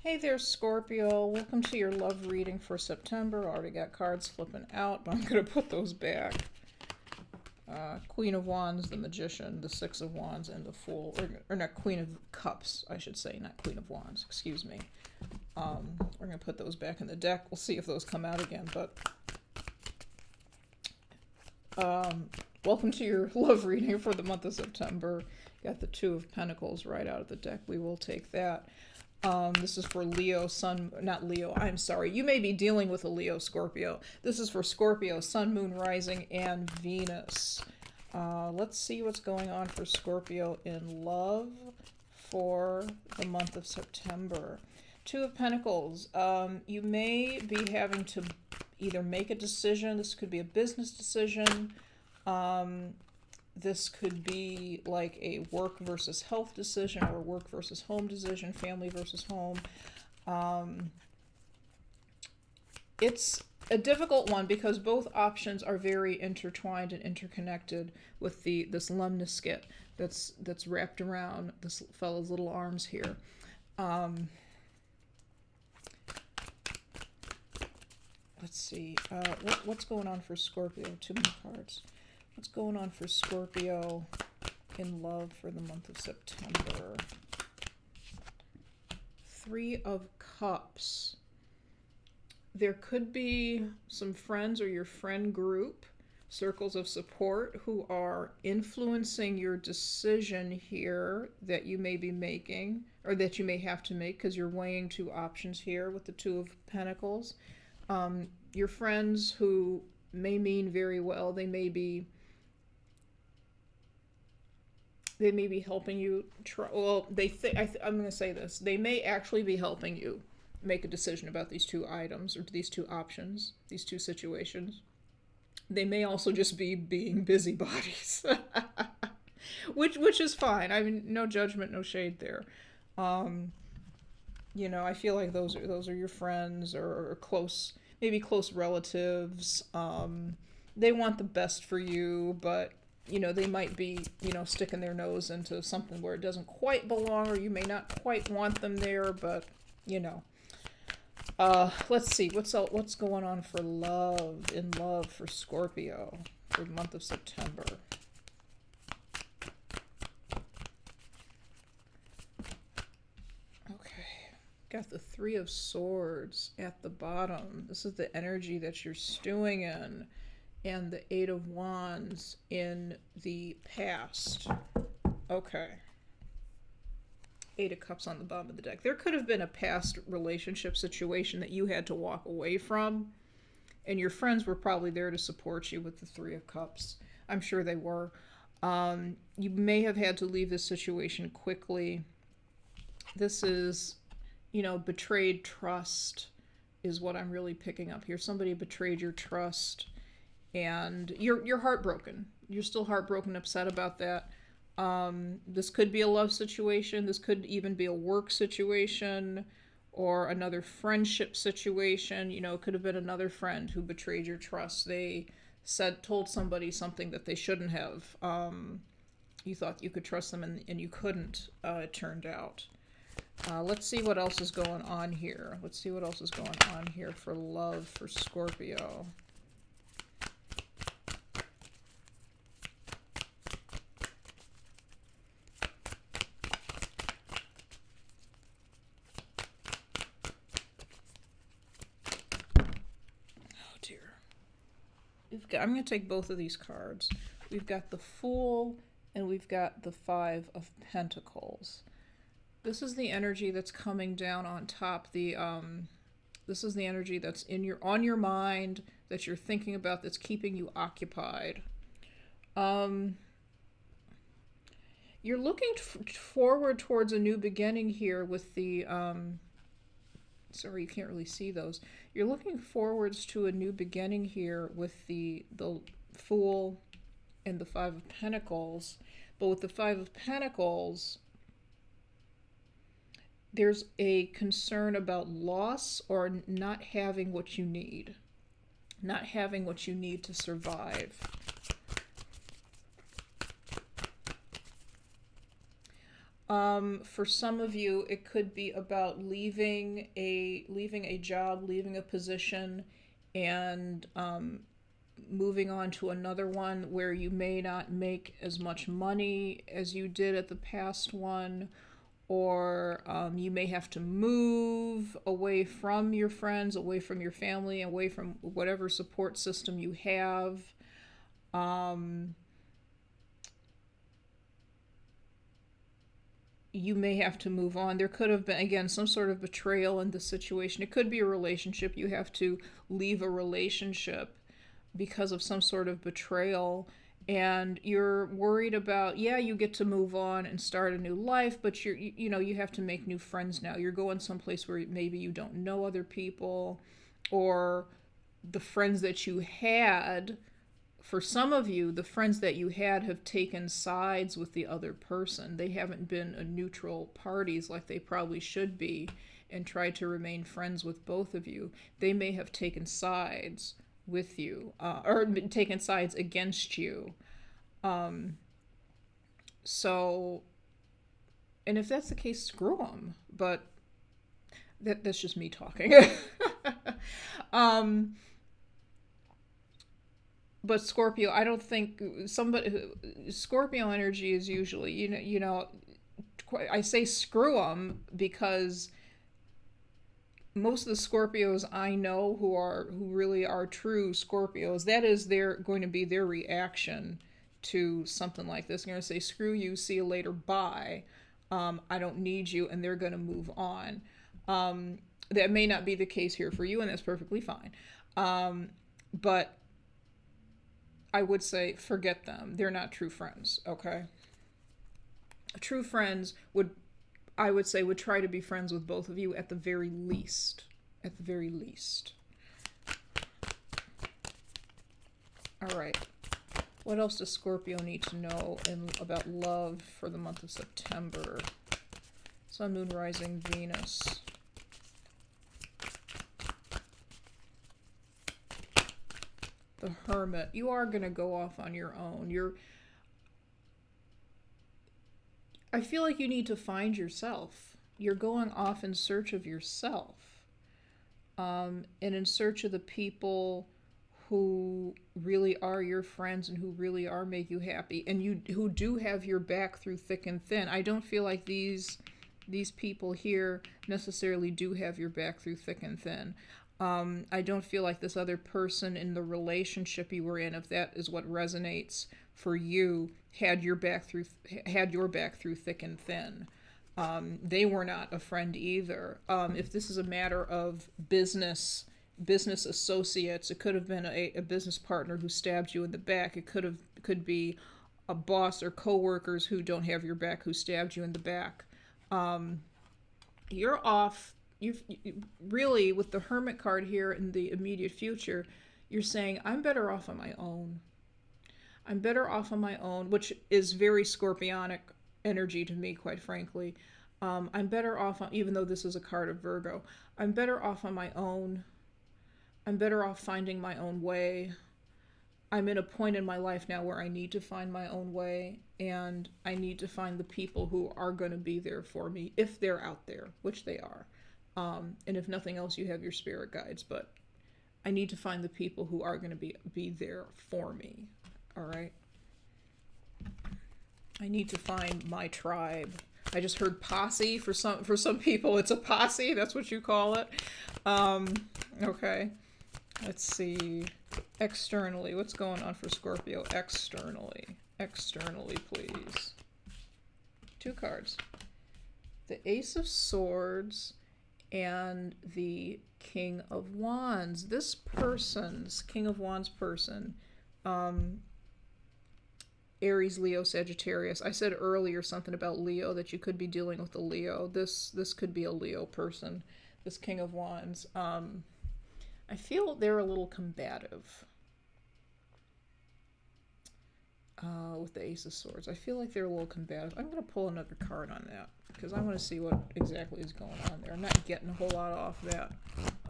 Hey there, Scorpio. Welcome to your love reading for September. Already got cards flipping out, but I'm going to put those back. Queen of Wands, the Magician, the Six of Wands, and the Fool. Or not Queen of Cups, I should say, not Queen of Wands. Excuse me. We're going to put those back in the deck. We'll see if those come out again, but... welcome to your love reading for the month of September. Got the Two of Pentacles right out of the deck. We will take that. This is for Leo, Sun, not Leo, I'm sorry. You may be dealing with a Leo, Scorpio. This is for Scorpio, Sun, Moon, Rising, and Venus. Let's see what's going on for Scorpio in love for the month of September. Two of Pentacles. You may be having to either make a decision. This could be a business decision. This could be like a work versus health decision, or work versus home decision, family versus home. It's a difficult one because both options are very intertwined and interconnected with this lemniscate that's wrapped around this fellow's little arms here. Let's see. What's going on for Scorpio? Too many cards. What's going on for Scorpio in love for the month of September? Three of Cups. There could be some friends or your friend group, circles of support, who are influencing your decision here that you may be making, or that you may have to make because you're weighing two options here with the Two of Pentacles. Your friends who may mean very well, they may be helping you I'm going to say this. They may actually be helping you make a decision about these two items, or these two options, these two situations. They may also just be being busybodies, which is fine. I mean, no judgment, no shade there. You know, I feel like those are your friends or close, maybe close relatives. They want the best for you, but you know, they might be, you know, sticking their nose into something where it doesn't quite belong, or you may not quite want them there, but, you know. Let's see, what's going on for in love for Scorpio for the month of September. Okay, got the Three of Swords at the bottom. This is the energy that you're stewing in. And the Eight of Wands in the past. Okay. Eight of Cups on the bottom of the deck. There could have been a past relationship situation that you had to walk away from, and your friends were probably there to support you with the Three of Cups. I'm sure they were. You may have had to leave this situation quickly. This is, you know, betrayed trust is what I'm really picking up here. Somebody betrayed your trust. And you're heartbroken. You're still heartbroken, upset about that. This could be a love situation. This could even be a work situation or another friendship situation. You know, it could have been another friend who betrayed your trust. They told somebody something that they shouldn't have. You thought you could trust them and you couldn't, it turned out. Let's see what else is going on here. Let's see what else is going on here for love for Scorpio. I'm going to take both of these cards. We've got the Fool and we've got the Five of Pentacles. This is the energy that's coming down on top. This is the energy that's on your mind, that you're thinking about, that's keeping you occupied. You're looking forward towards a new beginning here with the sorry, you can't really see those. You're looking forwards to a new beginning here with the Fool and the Five of Pentacles. But with the Five of Pentacles, there's a concern about loss or not having what you need. Not having what you need to survive. For some of you, it could be about leaving a job, leaving a position, and moving on to another one where you may not make as much money as you did at the past one, or you may have to move away from your friends, away from your family, away from whatever support system you have. You may have to move on. There could have been, again, some sort of betrayal in the situation. It could be a relationship. You have to leave a relationship because of some sort of betrayal. And you're worried about, yeah, you get to move on and start a new life, but you have to make new friends now. You're going someplace where maybe you don't know other people, or the friends that you had, for some of you, the friends that you had have taken sides with the other person. They haven't been a neutral parties like they probably should be and tried to remain friends with both of you. They may have taken sides with you, or taken sides against you. So, and if that's the case, screw them. But that's just me talking. But Scorpio, I don't think Scorpio energy is usually, I say screw them because most of the Scorpios I know who really are true Scorpios, that is going to be their reaction to something like this. They're going to say, screw you, see you later, bye. I don't need you, and they're going to move on. That may not be the case here for you, and that's perfectly fine. But I would say forget them. They're not true friends, okay? True friends would try to be friends with both of you at the very least. At the very least. All right. What else does Scorpio need to know about love for the month of September? Sun, Moon, Rising, Venus. The Hermit. You are going to go off on your own. I feel like you need to find yourself. You're going off in search of yourself. And in search of the people who really are your friends and who really are make you happy, and who do have your back through thick and thin. I don't feel like these people here necessarily do have your back through thick and thin. I don't feel like this other person in the relationship you were in, if that is what resonates for you, had your back through thick and thin. They were not a friend either. If this is a matter of business associates, it could have been a business partner who stabbed you in the back. It could be a boss or coworkers who don't have your back, who stabbed you in the back. You're off. You really, with the Hermit card here in the immediate future, you're saying, I'm better off on my own. I'm better off on my own, which is very Scorpionic energy to me, quite frankly. I'm better off, even though this is a card of Virgo, I'm better off on my own. I'm better off finding my own way. I'm in a point in my life now where I need to find my own way, and I need to find the people who are going to be there for me, if they're out there, which they are. And if nothing else, you have your spirit guides, but I need to find the people who are going to be there for me. All right. I need to find my tribe. I just heard posse. For some people, it's a posse. That's what you call it. Okay. Let's see. Externally, what's going on for Scorpio? Externally, please. 2 cards. The Ace of Swords and the King of Wands. This person's King of Wands person, Aries, Leo, Sagittarius. I said earlier something about Leo, that you could be dealing with a Leo. This could be a Leo person, this King of Wands. I feel they're a little combative with the Ace of Swords. I feel like they're a little combative. I'm going to pull another card on that because I want to see what exactly is going on there. I'm not getting a whole lot off that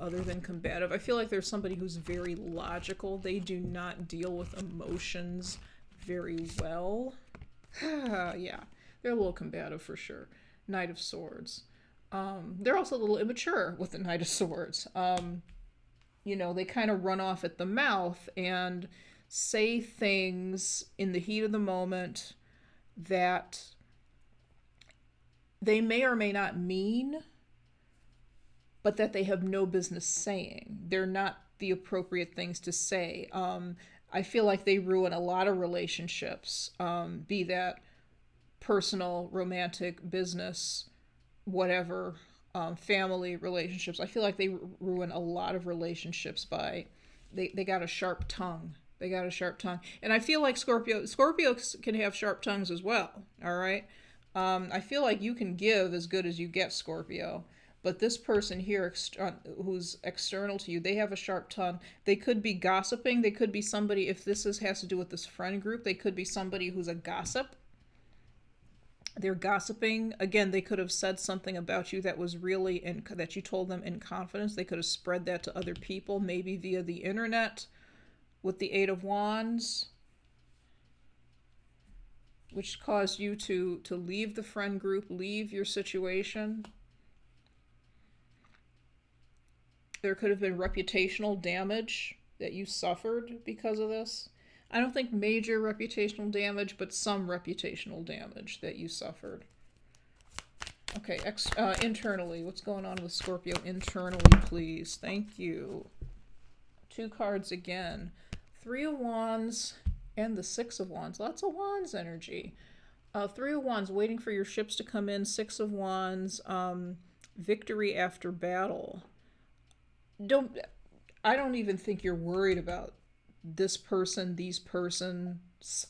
other than combative. I feel like there's somebody who's very logical. They do not deal with emotions very well. Yeah. They're a little combative for sure. Knight of Swords. They're also a little immature with the Knight of Swords. They kind of run off at the mouth and say things in the heat of the moment that they may or may not mean, but that they have no business saying. They're not the appropriate things to say. I feel like they ruin a lot of relationships, be that personal, romantic, business, whatever, family relationships. I feel like they ruin a lot of relationships by they got a sharp tongue. They got a sharp tongue. And I feel like Scorpios can have sharp tongues as well, all right? I feel like you can give as good as you get, Scorpio. But this person here who's external to you, they have a sharp tongue. They could be gossiping. They could be somebody, if has to do with this friend group, they could be somebody who's a gossip. They're gossiping. Again, they could have said something about you that was really that you told them in confidence. They could have spread that to other people, maybe via the internet with the Eight of Wands, which caused you to leave the friend group, leave your situation. There could have been reputational damage that you suffered because of this. I don't think major reputational damage, but some reputational damage that you suffered. Okay, internally, what's going on with Scorpio internally, please? Thank you. 2 cards again. 3 of Wands and the 6 of Wands. Lots of Wands energy. 3 of Wands, waiting for your ships to come in. 6 of Wands, victory after battle. I don't even think you're worried about this person, these persons,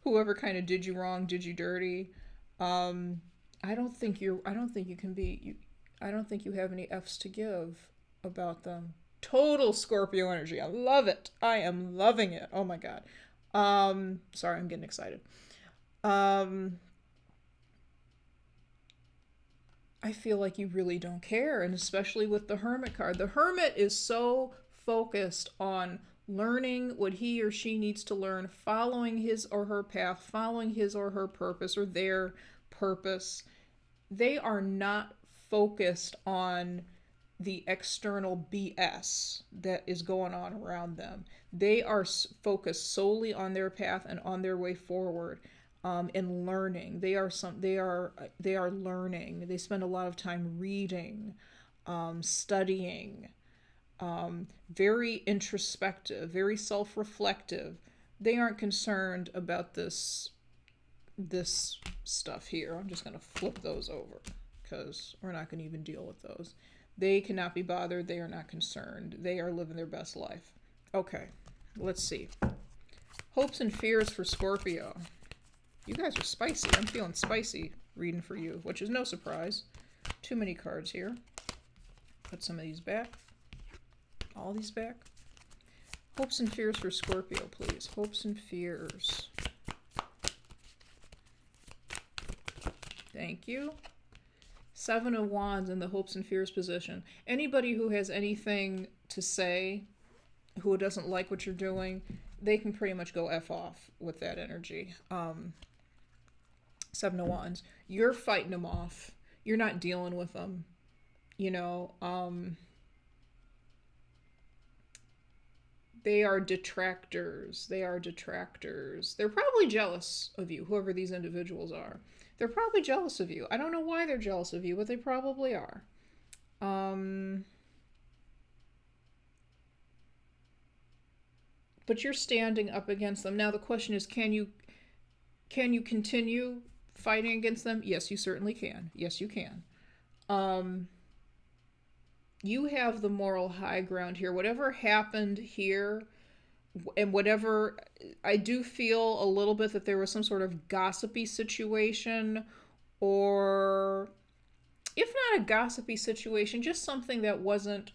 whoever kind of did you wrong, did you dirty. I don't think you have any F's to give about them. Total Scorpio energy. I love it. I am loving it. Oh my God. Sorry, I'm getting excited. I feel like you really don't care, and especially with the Hermit card. The Hermit is so focused on learning what he or she needs to learn, following his or her path, following his or her purpose or their purpose. They are not focused on the external BS that is going on around them. They are focused solely on their path and on their way forward. And learning. They are learning. They spend a lot of time reading, studying, very introspective, very self-reflective. They aren't concerned about this stuff here. I'm just going to flip those over because we're not going to even deal with those. They cannot be bothered. They are not concerned. They are living their best life. Okay, let's see. Hopes and fears for Scorpio. You guys are spicy. I'm feeling spicy reading for you, which is no surprise. Too many cards here. Put some of these back. All these back. Hopes and fears for Scorpio, please. Hopes and fears. Thank you. 7 of Wands in the hopes and fears position. Anybody who has anything to say, who doesn't like what you're doing, they can pretty much go F off with that energy. 7 of Wands. You're fighting them off. You're not dealing with them. They are detractors. They're probably jealous of you, whoever these individuals are. They're probably jealous of you. I don't know why they're jealous of you, but they probably are. But you're standing up against them. Now the question is, can you continue fighting against them? Yes, you certainly can. Yes, you can. You have the moral high ground here. Whatever happened here, and whatever, I do feel a little bit that there was some sort of gossipy situation, or if not a gossipy situation, just something that wasn't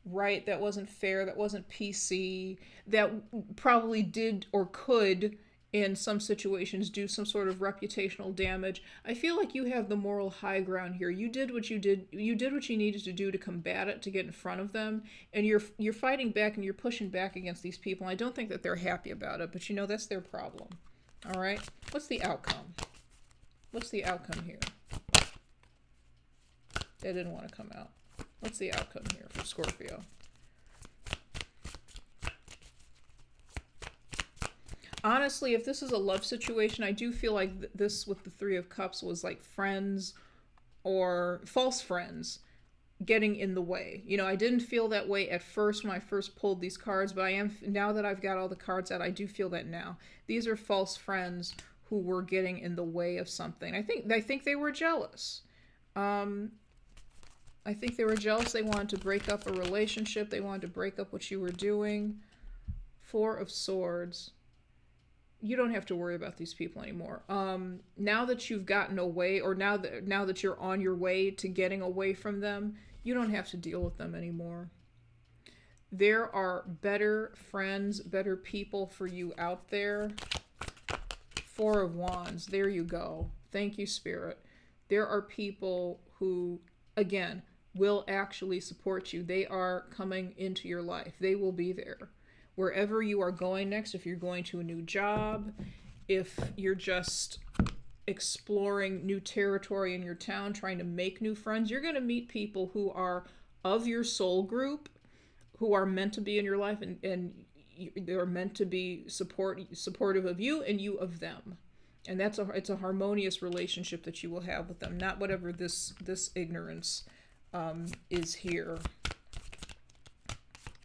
right, that wasn't fair, that wasn't PC, that probably did or could in some situations do some sort of reputational damage. I feel like you have the moral high ground here. You did what you needed to do to combat it, to get in front of them, and you're fighting back and you're pushing back against these people. I don't think that they're happy about it, but that's their problem. All right. What's the outcome? What's the outcome here? That didn't want to come out. What's the outcome here for Scorpio? Honestly, if this is a love situation, I do feel like this with the Three of Cups was like friends or false friends getting in the way. You know, I didn't feel that way at first when I first pulled these cards, but I am, now that I've got all the cards out, I do feel that now. These are false friends who were getting in the way of something. I think they were jealous. I think they were jealous. They wanted to break up a relationship. They wanted to break up what you were doing. Four of Swords. You don't have to worry about these people anymore. Now that you've gotten away, or now that you're on your way to getting away from them, you don't have to deal with them anymore. There are better friends, better people for you out there. Four of Wands. There you go. Thank you, Spirit. There are people who, again, will actually support you. They are coming into your life. They will be there. Wherever you are going next, if you're going to a new job, if you're just exploring new territory in your town, trying to make new friends, you're going to meet people who are of your soul group, who are meant to be in your life, and they're meant to be supportive of you and you of them. And it's a harmonious relationship that you will have with them, not whatever this ignorance is here.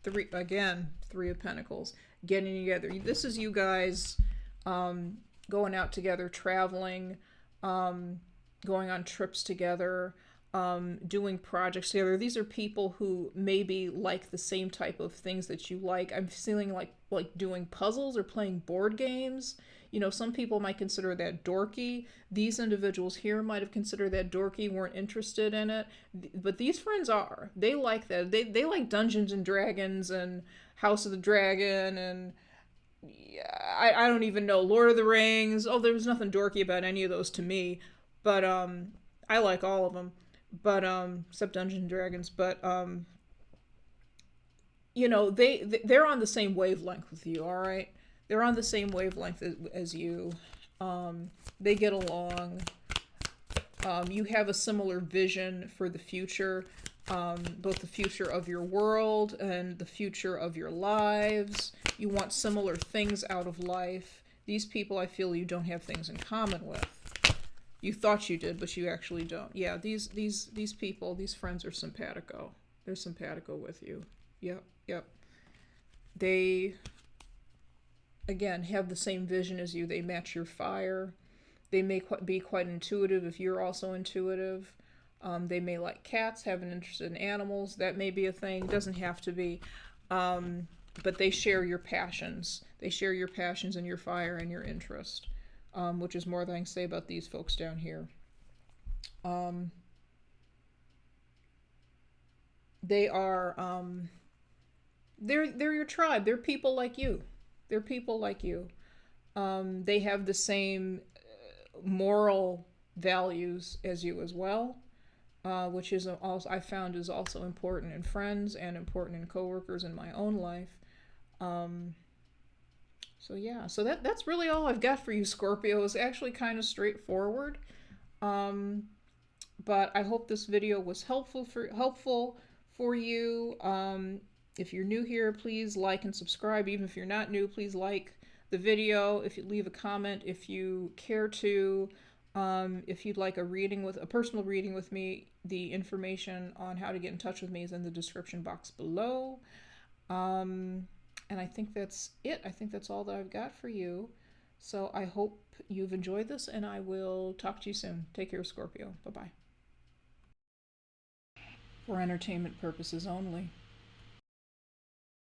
Three of Pentacles, getting together. This is you guys going out together, traveling, going on trips together, doing projects together. These are people who maybe like the same type of things that you like. I'm feeling like doing puzzles or playing board games. You know, some people might consider that dorky. These individuals here might have considered that dorky, weren't interested in it. But these friends are. They like that. They like Dungeons and Dragons and House of the Dragon and I don't even know, Lord of the Rings. Oh, there was nothing dorky about any of those to me. But I like all of them. But except Dungeons and Dragons. But you know, they're on the same wavelength with you, all right? They're on the same wavelength as you. They get along. You have a similar vision for the future, both the future of your world and the future of your lives. You want similar things out of life. These people, I feel you don't have things in common with. You thought you did, but you actually don't. Yeah, these people, these friends are simpatico. They're simpatico with you. Yep. They, again, have the same vision as you. They match your fire. They may be quite intuitive if you're also intuitive. They may like cats, have an interest in animals. That may be a thing. Doesn't have to be. But they share your passions. They share your passions and your fire and your interest, which is more than I can say about these folks down here. They are, they're your tribe. They're people like you. They're people like you. They have the same moral values as you as well, which is also, I found, is also important in friends and important in coworkers in my own life. So yeah, so that's really all I've got for you, Scorpio. It's actually kind of straightforward, but I hope this video was helpful for you. If you're new here, please like and subscribe. Even if you're not new, please like the video. If you leave a comment, if you care to, if you'd like a personal reading with me, the information on how to get in touch with me is in the description box below. And I think that's it. I think that's all that I've got for you. So I hope you've enjoyed this, and I will talk to you soon. Take care, Scorpio. Bye-bye. For entertainment purposes only.